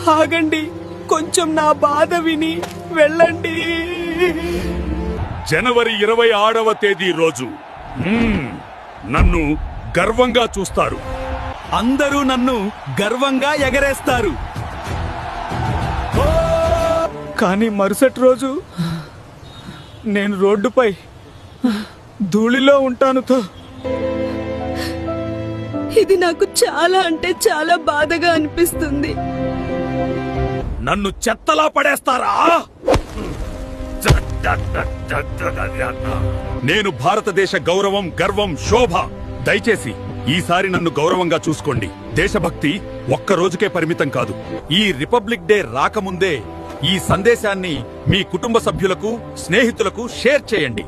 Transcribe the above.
ఆగండి, కొంచెం నా బాధ విని వెళ్ళండి. జనవరి 26వ తేదీ రోజు నన్ను గర్వంగా చూస్తారు. అందరూ నన్ను గర్వంగా ఎగరేస్తారు. కానీ మరుసటి రోజు నేను రోడ్డుపై ధూళిలో ఉంటానుతో. ఇది నాకు చాలా అంటే చాలా బాధగా అనిపిస్తుంది. నన్ను చెత్తలా పడేస్తారా? నేను భారతదేశ గౌరవం, గర్వం, శోభ. దయచేసి ఈసారి నన్ను గౌరవంగా చూసుకోండి. దేశభక్తి ఒక్క రోజుకే పరిమితం కాదు. ఈ రిపబ్లిక్ డే రాకముందే ఈ సందేశాన్ని మీ కుటుంబ సభ్యులకు, స్నేహితులకు షేర్ చేయండి.